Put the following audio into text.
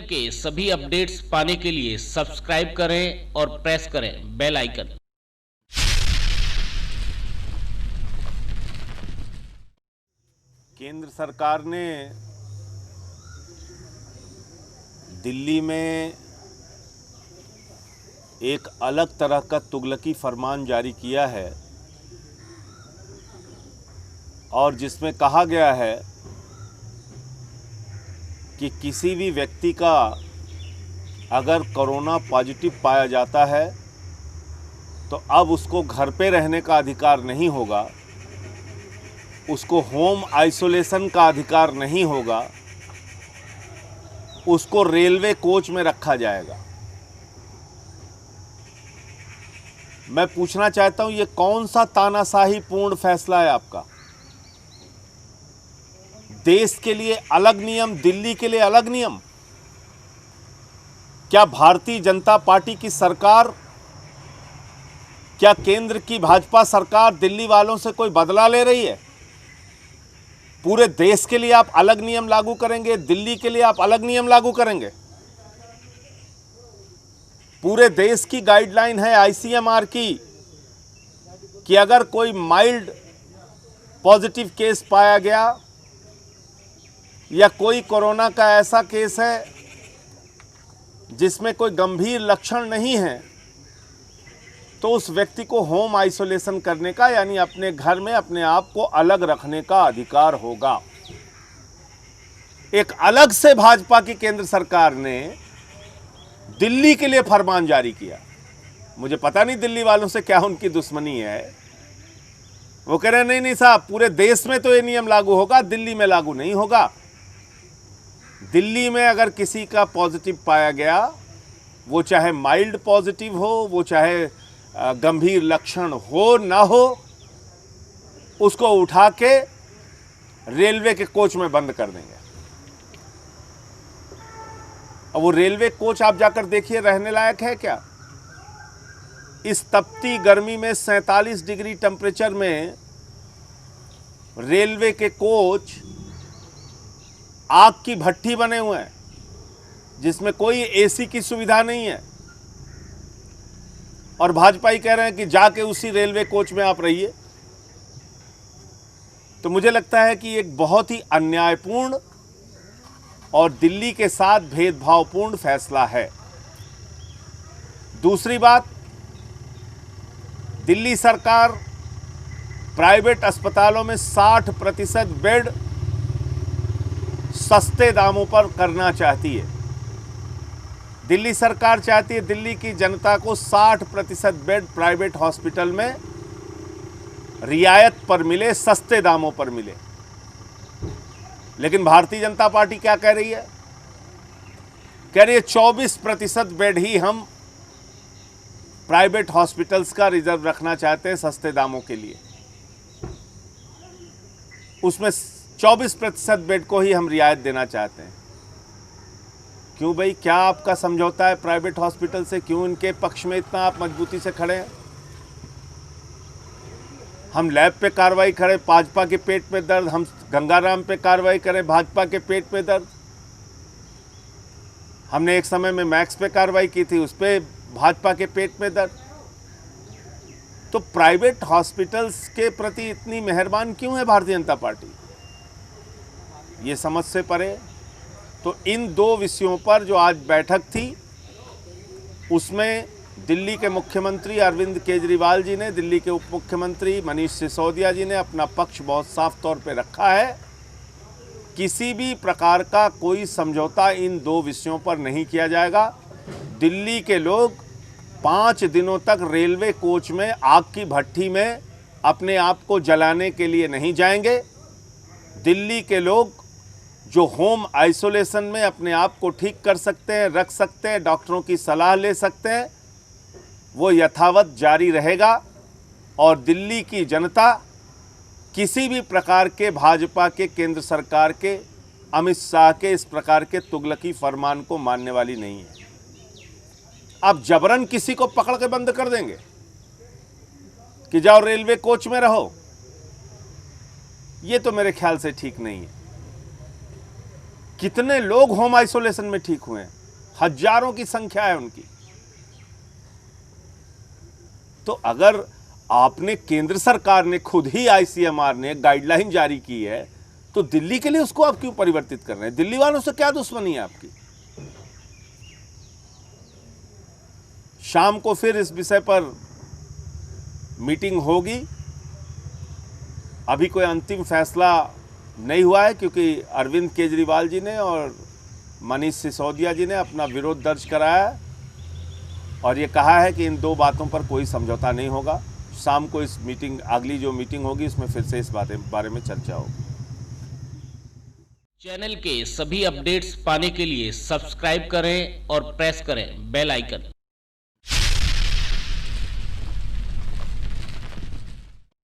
के सभी अपडेट्स पाने के लिए सब्सक्राइब करें और प्रेस करें बेल आइकन। केंद्र सरकार ने दिल्ली में एक अलग तरह का तुगलकी फरमान जारी किया है और जिसमें कहा गया है कि किसी भी व्यक्ति का अगर कोरोना पॉजिटिव पाया जाता है तो अब उसको घर पे रहने का अधिकार नहीं होगा, उसको होम आइसोलेशन का अधिकार नहीं होगा, उसको रेलवे कोच में रखा जाएगा। मैं पूछना चाहता हूं, ये कौन सा तानाशाही पूर्ण फैसला है आपका? देश के लिए अलग नियम, दिल्ली के लिए अलग नियम। क्या भारतीय जनता पार्टी की सरकार, क्या केंद्र की भाजपा सरकार दिल्ली वालों से कोई बदला ले रही है? पूरे देश के लिए आप अलग नियम लागू करेंगे, दिल्ली के लिए आप अलग नियम लागू करेंगे? पूरे देश की गाइडलाइन है आईसीएमआर की कि अगर कोई माइल्ड पॉजिटिव केस पाया गया या कोई कोरोना का ऐसा केस है जिसमें कोई गंभीर लक्षण नहीं है तो उस व्यक्ति को होम आइसोलेशन करने का, यानी अपने घर में अपने आप को अलग रखने का अधिकार होगा। एक अलग से भाजपा की केंद्र सरकार ने दिल्ली के लिए फरमान जारी किया। मुझे पता नहीं दिल्ली वालों से क्या उनकी दुश्मनी है। वो कह रहे हैं नहीं साहब, पूरे देश में तो ये नियम लागू होगा, दिल्ली में लागू नहीं होगा। दिल्ली में अगर किसी का पॉजिटिव पाया गया, वो चाहे माइल्ड पॉजिटिव हो, वो चाहे गंभीर लक्षण हो ना हो, उसको उठा के रेलवे के कोच में बंद कर देंगे। अब वो रेलवे कोच आप जाकर देखिए, रहने लायक है क्या? इस तपती गर्मी में 47 डिग्री टेम्परेचर में रेलवे के कोच आग की भट्टी बने हुए हैं जिसमें कोई एसी की सुविधा नहीं है, और भाजपाई कह रहे हैं कि जाके उसी रेलवे कोच में आप रहिए। तो मुझे लगता है कि एक बहुत ही अन्यायपूर्ण और दिल्ली के साथ भेदभावपूर्ण फैसला है। दूसरी बात, दिल्ली सरकार प्राइवेट अस्पतालों में 60% बेड सस्ते दामों पर करना चाहती है। दिल्ली सरकार चाहती है दिल्ली की जनता को 60% बेड प्राइवेट हॉस्पिटल में रियायत पर मिले, सस्ते दामों पर मिले। लेकिन भारतीय जनता पार्टी क्या कह रही है? कह रही है 24% बेड ही हम प्राइवेट हॉस्पिटल्स का रिजर्व रखना चाहते हैं सस्ते दामों के लिए। उसमें 24% बेड को ही हम रियायत देना चाहते हैं। क्यों भाई, क्या आपका समझौता है प्राइवेट हॉस्पिटल से? क्यों इनके पक्ष में इतना आप मजबूती से खड़े हैं? हम लैब पे कार्रवाई करें, भाजपा के पेट में दर्द, हम गंगाराम पे कार्रवाई करें, भाजपा के पेट में दर्द। हमने एक समय में मैक्स पे कार्रवाई की थी, उस पे भाजपा के पेट में दर्द। तो प्राइवेट हॉस्पिटल्स के प्रति इतनी मेहरबान क्यों है भारतीय जनता पार्टी? ये समझ से परे। तो इन दो विषयों पर जो आज बैठक थी, उसमें दिल्ली के मुख्यमंत्री अरविंद केजरीवाल जी ने, दिल्ली के उप मुख्यमंत्री मनीष सिसोदिया जी ने अपना पक्ष बहुत साफ तौर पे रखा है। किसी भी प्रकार का कोई समझौता इन दो विषयों पर नहीं किया जाएगा। दिल्ली के लोग 5 दिनों तक रेलवे कोच में आग की भट्टी में अपने आप को जलाने के लिए नहीं जाएंगे। दिल्ली के लोग जो होम आइसोलेशन में अपने आप को ठीक कर सकते हैं, रख सकते हैं, डॉक्टरों की सलाह ले सकते हैं, वो यथावत जारी रहेगा। और दिल्ली की जनता किसी भी प्रकार के भाजपा के, केंद्र सरकार के, अमित शाह के इस प्रकार के तुगलकी फरमान को मानने वाली नहीं है। आप जबरन किसी को पकड़ के बंद कर देंगे कि जाओ रेलवे कोच में रहो, ये तो मेरे ख्याल से ठीक नहीं है। कितने लोग होम आइसोलेशन में ठीक हुए हैं, हजारों की संख्या है उनकी। तो अगर आपने, केंद्र सरकार ने खुद ही, आईसीएमआर ने गाइडलाइन जारी की है, तो दिल्ली के लिए उसको आप क्यों परिवर्तित कर रहे हैं? दिल्ली वालों से क्या दुश्मनी है आपकी? शाम को फिर इस विषय पर मीटिंग होगी। अभी कोई अंतिम फैसला नहीं हुआ है, क्योंकि अरविंद केजरीवाल जी ने और मनीष सिसोदिया जी ने अपना विरोध दर्ज कराया है और ये कहा है कि इन दो बातों पर कोई समझौता नहीं होगा। शाम को इस मीटिंग, अगली जो मीटिंग होगी, इसमें फिर से इस बारे में चर्चा होगी। चैनल के सभी अपडेट्स पाने के लिए सब्सक्राइब करें और प्रेस करें बेल आइकन।